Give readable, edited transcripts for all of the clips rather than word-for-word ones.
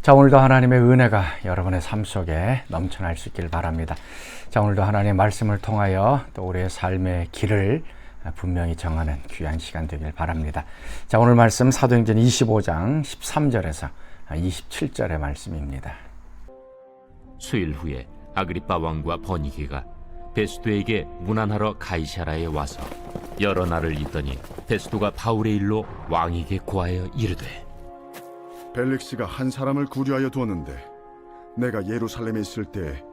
자, 오늘도 하나님의 은혜가 여러분의 삶 속에 넘쳐날 수 있길 바랍니다. 자, 오늘도 하나님의 말씀을 통하여 또 우리의 삶의 길을 분명히 정하는 귀한 시간 되길 바랍니다. 자, 오늘 말씀 사도행전 25장 13절에서 27절의 말씀입니다. 수일 후에 아그리빠 왕과 버니게가 베스도에게 문안하러 가이사라에 와서 여러 날을 있더니 베스도가 바울의 일로 왕에게 고하여 이르되, 벨릭스가 한 사람을 구류하여 두었는데 내가 예루살렘에 있을 때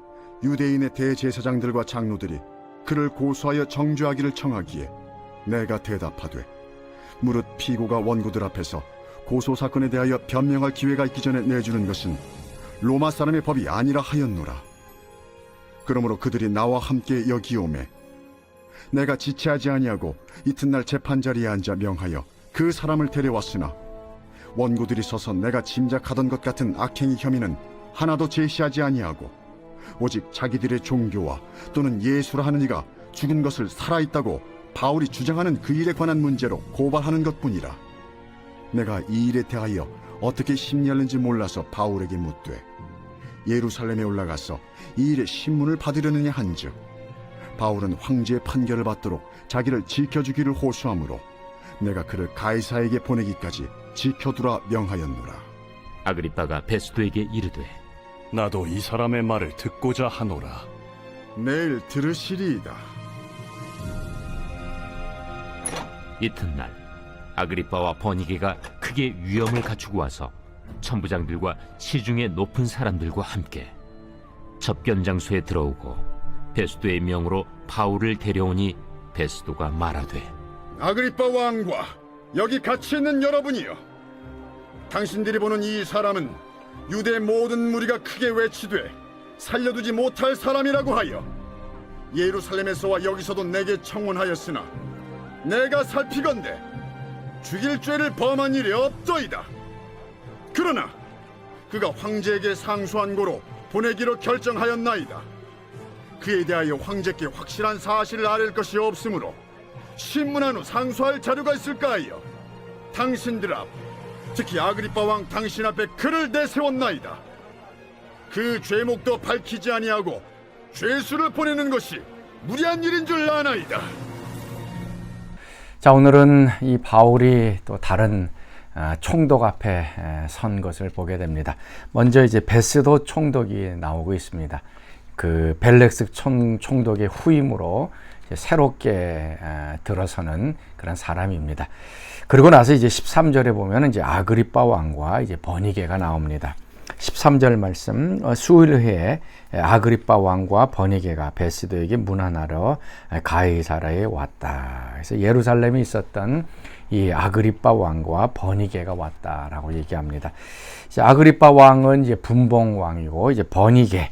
유대인의 대제사장들과 장로들이 그를 고소하여 정죄하기를 청하기에 내가 대답하되, 무릇 피고가 원고들 앞에서 고소사건에 대하여 변명할 기회가 있기 전에 내주는 것은 로마 사람의 법이 아니라 하였노라. 그러므로 그들이 나와 함께 여기 오매 내가 지체하지 아니하고 이튿날 재판자리에 앉아 명하여 그 사람을 데려왔으나 원고들이 서서 내가 짐작하던 것 같은 악행의 혐의는 하나도 제시하지 아니하고 오직 자기들의 종교와 또는 예수라 하는 이가 죽은 것을 살아있다고 바울이 주장하는 그 일에 관한 문제로 고발하는 것뿐이라. 내가 이 일에 대하여 어떻게 심리하는지 몰라서 바울에게 묻되, 예루살렘에 올라가서 이 일의 신문을 받으려느냐 한즉, 바울은 황제의 판결을 받도록 자기를 지켜주기를 호소하므로 내가 그를 가이사에게 보내기까지 지켜두라 명하였노라. 아그리빠가 베스도에게 이르되, 나도 이 사람의 말을 듣고자 하노라. 내일 들으시리이다. 이튿날 아그리빠와 버니게가 크게 위엄을 갖추고 와서 천부장들과 시중의 높은 사람들과 함께 접견 장소에 들어오고 베스도의 명으로 바울을 데려오니 베스도가 말하되, 아그리빠 왕과 여기 같이 있는 여러분이여, 당신들이 보는 이 사람은 유대 모든 무리가 크게 외치되 살려두지 못할 사람이라고 하여 예루살렘에서와 여기서도 내게 청혼하였으나 내가 살피건대 죽일 죄를 범한 일이 없더이다. 그러나 그가 황제에게 상소한 고로 보내기로 결정하였나이다. 그에 대하여 황제께 확실한 사실을 아랠 것이 없으므로 신문한 후 상소할 자료가 있을까 하여 당신들 앞, 특히 아그리빠 왕 당신 앞에 그를 내세웠나이다. 그 죄목도 밝히지 아니하고 죄수를 보내는 것이 무리한 일인 줄 아나이다. 자, 오늘은 이 바울이 또 다른 총독 앞에 선 것을 보게 됩니다. 먼저 이제 베스도 총독이 나오고 있습니다. 그 벨렉스 총독의 후임으로 새롭게 들어서는 그런 사람입니다. 그리고 나서 이제 13절에 보면 이제 아그리빠 왕과 이제 버니게가 나옵니다. 13절 말씀, 수일 후에 아그리빠 왕과 버니게가 베스도에게 문안하러 가이사라에 왔다. 그래서 예루살렘에 있었던 이 아그리빠 왕과 버니게가 왔다라고 얘기합니다. 이제 아그리빠 왕은 이제 분봉 왕이고, 이제 버니게,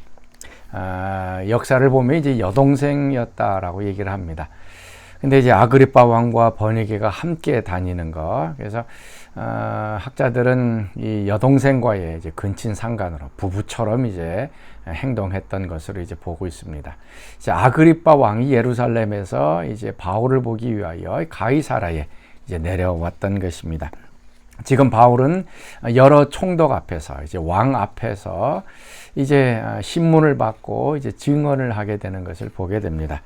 역사를 보면 이제 여동생이었다라고 얘기를 합니다. 근데 이제 아그리빠 왕과 버니게가 함께 다니는 거, 그래서 학자들은 이 여동생과의 이제 근친 상간으로 부부처럼 이제 행동했던 것으로 이제 보고 있습니다. 이제 아그리빠 왕이 예루살렘에서 이제 바울을 보기 위하여 가이사라에 이제 내려왔던 것입니다. 지금 바울은 여러 총독 앞에서, 이제 왕 앞에서 이제 신문을 받고 이제 증언을 하게 되는 것을 보게 됩니다.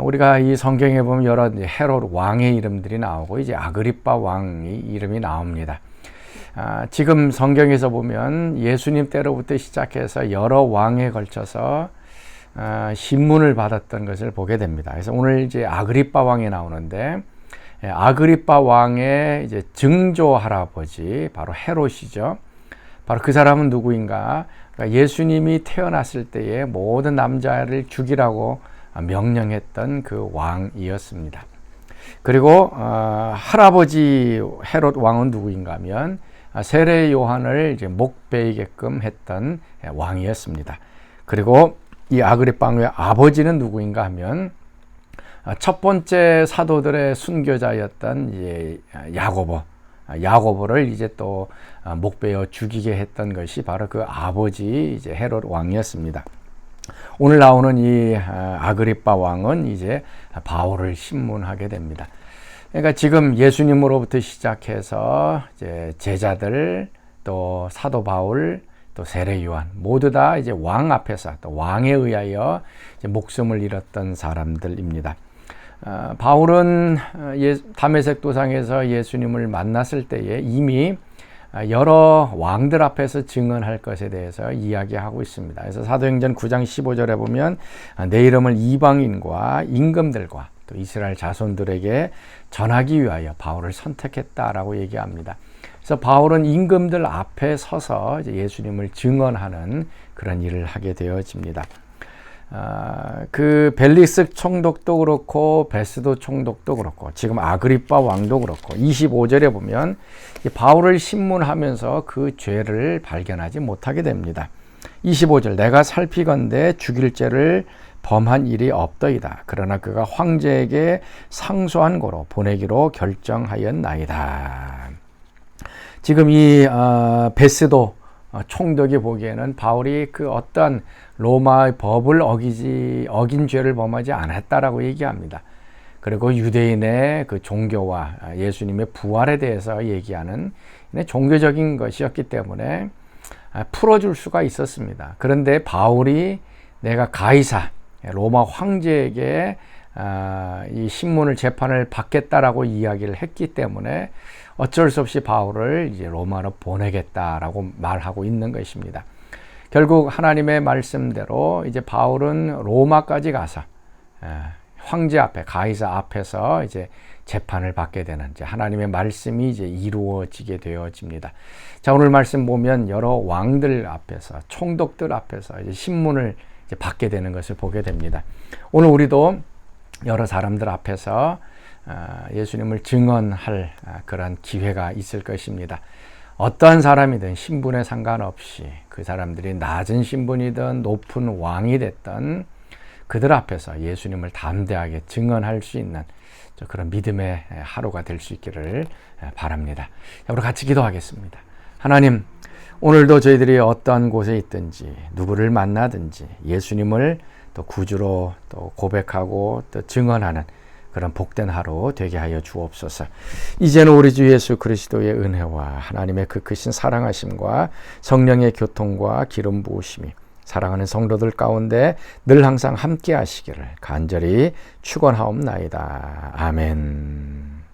우리가 이 성경에 보면 여러 헤롯 왕의 이름들이 나오고 이제 아그리빠 왕의 이름이 나옵니다. 지금 성경에서 보면 예수님 때로부터 시작해서 여러 왕에 걸쳐서 신문을 받았던 것을 보게 됩니다. 그래서 오늘 이제 아그리빠 왕이 나오는데, 아그리빠 왕의 이제 증조 할아버지 바로 헤롯이죠. 바로 그 사람은 누구인가? 그러니까 예수님이 태어났을 때에 모든 남자를 죽이라고 명령했던 그 왕이었습니다. 그리고 할아버지 헤롯 왕은 누구인가 하면 세례 요한을 이제 목베이게끔 했던 왕이었습니다. 그리고 이 아그리빠 왕의 아버지는 누구인가 하면 첫 번째 사도들의 순교자였던 이제 야고보를 이제 또 목베어 죽이게 했던 것이 바로 그 아버지 이제 헤롯 왕이었습니다. 오늘 나오는 이 아그리빠 왕은 이제 바울을 신문하게 됩니다. 그러니까 지금 예수님으로부터 시작해서 이제 제자들, 또 사도 바울, 또 세례 요한 모두 다 이제 왕 앞에서 또 왕에 의하여 이제 목숨을 잃었던 사람들입니다. 바울은 다메섹 도상에서 예수님을 만났을 때에 이미 여러 왕들 앞에서 증언할 것에 대해서 이야기하고 있습니다. 그래서 사도행전 9장 15절에 보면 내 이름을 이방인과 임금들과 또 이스라엘 자손들에게 전하기 위하여 바울을 선택했다라고 얘기합니다. 그래서 바울은 임금들 앞에 서서 이제 예수님을 증언하는 그런 일을 하게 되어집니다. 그 벨릭스 총독도 그렇고 베스도 총독도 그렇고 지금 아그리빠 왕도 그렇고 25절에 보면 바울을 신문하면서 그 죄를 발견하지 못하게 됩니다. 25절 내가 살피건대 죽일 죄를 범한 일이 없더이다. 그러나 그가 황제에게 상소한 고로 보내기로 결정하였나이다. 지금 이 베스도 총독이 보기에는 바울이 그 어떤 로마의 법을 어긴 죄를 범하지 않았다라고 얘기합니다. 그리고 유대인의 그 종교와 예수님의 부활에 대해서 얘기하는 종교적인 것이었기 때문에 풀어줄 수가 있었습니다. 그런데 바울이 내가 가이사 로마 황제에게 이 신문을 재판을 받겠다라고 이야기를 했기 때문에 어쩔 수 없이 바울을 이제 로마로 보내겠다라고 말하고 있는 것입니다. 결국 하나님의 말씀대로 이제 바울은 로마까지 가서 황제 앞에 가이사 앞에서 이제 재판을 받게 되는 이제 하나님의 말씀이 이제 이루어지게 되어집니다. 자, 오늘 말씀 보면 여러 왕들 앞에서 총독들 앞에서 이제 신문을 이제 받게 되는 것을 보게 됩니다. 오늘 우리도 여러 사람들 앞에서 예수님을 증언할 그런 기회가 있을 것입니다. 어떠한 사람이든 신분에 상관없이 그 사람들이 낮은 신분이든 높은 왕이 됐든 그들 앞에서 예수님을 담대하게 증언할 수 있는 그런 믿음의 하루가 될 수 있기를 바랍니다. 우리 같이 기도하겠습니다. 하나님, 오늘도 저희들이 어떠한 곳에 있든지 누구를 만나든지 예수님을 또 구주로 또 고백하고 또 증언하는 그런 복된 하루 되게 하여 주옵소서. 이제는 우리 주 예수 그리스도의 은혜와 하나님의 그 크신 사랑하심과 성령의 교통과 기름 부으심이 사랑하는 성도들 가운데 늘 항상 함께 하시기를 간절히 축원하옵나이다. 아멘.